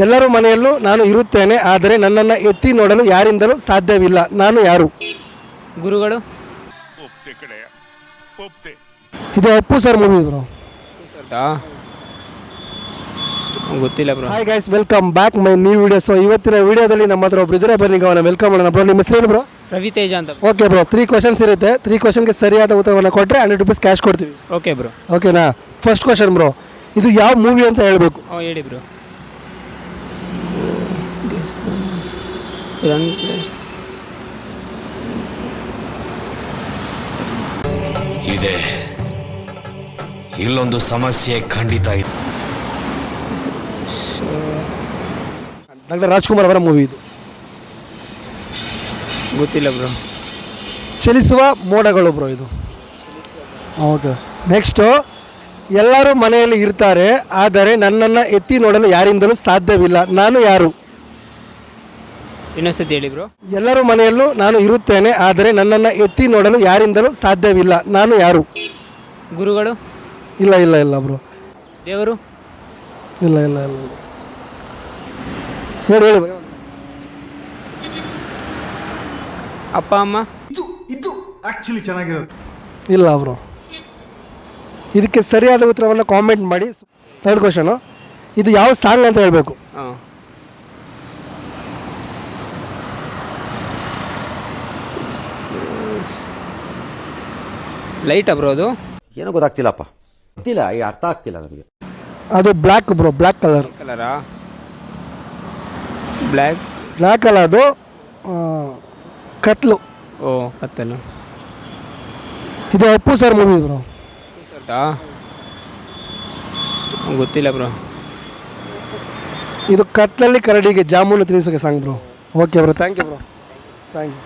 ಎಲ್ಲರ ಮನೆಯಲ್ಲೂ ನಾನು ಇರುತ್ತೇನೆ, ಆದರೆ ನನ್ನನ್ನು ಎತ್ತಿ ನೋಡಲು ಯಾರಿಂದಲೂ ಸಾಧ್ಯವಿಲ್ಲ. ನಾನು ಯಾರು? ಗುರುಗಳು. ಒಪ್ತೆ ಕಡೆಯ ಒಪ್ತೆ. ಇದು ಅಪ್ಪು ಸರ್ ಮೂವಿ ಬ್ರೋ. ಗೊತ್ತಿಲ್ಲ bro. Hi guys, welcome back my new video. So ಇವತ್ತಿನ ವಿಡಿಯೋದಲ್ಲಿ ನಮ್ಮ ಹತ್ರ ಒಬ್ರು ಇದ್ದಾರೆ, ಬನ್ನಿ ಅವನ್ನ ವೆಲ್ಕಮ್ ಮಾಡೋಣ. ಬ್ರೋ ನಿಮ್ಮ ಹೆಸರೇನು ಬ್ರೋ? ರವಿತೇಜ ಅಂತ. ಓಕೆ ಬ್ರೋ, 3 ಕ್ವಶನ್ಸ್ ಇರುತ್ತೆ. 3 ಕ್ವಶನ್ಗೆ ಸರಿಯಾದ ಉತ್ತರವನ್ನು ಕೊಟ್ಟರೆ 100 ರೂಪೀಸ್ ಕ್ಯಾಶ್ ಕೊಡ್ತೀವಿ. Okay bro. ಓಕೆನಾ? ಫಸ್ಟ್ ಕ್ವಶನ್ ಬ್ರೋ, ಇದು ಯಾವ ಮೂವಿ ಅಂತ ಹೇಳಬೇಕು. ಹೇಳಿ ಬ್ರೋ. ಇದೆ, ಇಲ್ಲೊಂದು ಸಮಸ್ಯೆ ಖಂಡಿತ ಇದೆ. ಡಾಕ್ಟರ್ ರಾಜ್ಕುಮಾರ್ ಅವರ ಮೂವಿ ಇದು. ಗೊತ್ತಿಲ್ಲ ಬ್ರೋ. ಚಲಿಸುವ ಮೋಡಗಳು ಬ್ರೋ ಇದು. ಓಕೆ, ನೆಕ್ಸ್ಟು, ಎಲ್ಲರೂ ಮನೆಯಲ್ಲಿ ಇರ್ತಾರೆ, ಆದರೆ ನನ್ನನ್ನು ಎತ್ತಿ ನೋಡಲು ಯಾರಿಂದಲೂ ಸಾಧ್ಯವಿಲ್ಲ. ನಾನು ಯಾರು? ಇನ್ನೊಂದ್ಸತಿ ಹೇಳಿ ಬ್ರೋ. ಎಲ್ಲರ ಮನೆಯಲ್ಲೂ ನಾನು ಇರುತ್ತೇನೆ, ಆದರೆ ನನ್ನನ್ನು ಎತ್ತಿ ನೋಡಲು ಯಾರಿಂದಲೂ ಸಾಧ್ಯವಿಲ್ಲ. ನಾನು ಯಾರು? ಗುರುಗಳು. ಇಲ್ಲ ಇಲ್ಲ ಇಲ್ಲ ಬ್ರೋ. ದೇವರು. ಇಲ್ಲ ಇಲ್ಲ ಇಲ್ಲ. ಹೇಳಿ ಹೇಳಿ. ಅಪ್ಪ ಅಮ್ಮ. ಇದು ಆಕ್ಚುಲಿ ಚೆನ್ನಾಗಿರೋದು. ಇಲ್ಲ ಬ್ರೋ. ಇದಕ್ಕೆ ಸರಿಯಾದ ಉತ್ತರವನ್ನು ಕಾಮೆಂಟ್ ಮಾಡಿ. ಥರ್ಡ್ ಕ್ವಶನು, ಇದು ಯಾವ ಸಾಂಗ್ ಅಂತ ಹೇಳಬೇಕು. ಹಾಂ. ಲೈಟಾ ಬ್ರೋ ಅದು? ಏನೋ ಗೊತ್ತಾಗ್ತಿಲ್ಲಪ್ಪ, ಗೊತ್ತಿಲ್ಲ, ಈ ಅರ್ಥ ಆಗ್ತಿಲ್ಲ ನನಗೆ. ಅದು ಬ್ಲ್ಯಾಕ್ ಬ್ರೋ, ಬ್ಲ್ಯಾಕ್ ಕಲರ್. ಕಲರಾ? ಬ್ಲ್ಯಾಕ್. ಬ್ಲ್ಯಾಕ್ ಅಲ್ಲ, ಅದು ಕತ್ಲು. ಓ, ಕತ್ತಲು. ಇದು ಅಪ್ಪು ಸರ್ ಮೂವಿ ಬ್ರೋ. ಗೊತ್ತಿಲ್ಲ ಬ್ರೋ. ಇದು ಕತ್ಲಲ್ಲಿ ಕರಡಿಗೆ ಜಾಮೂನು ತಿನ್ನಿಸೋಕೆ song bro. Okay bro, thank you bro, thank you.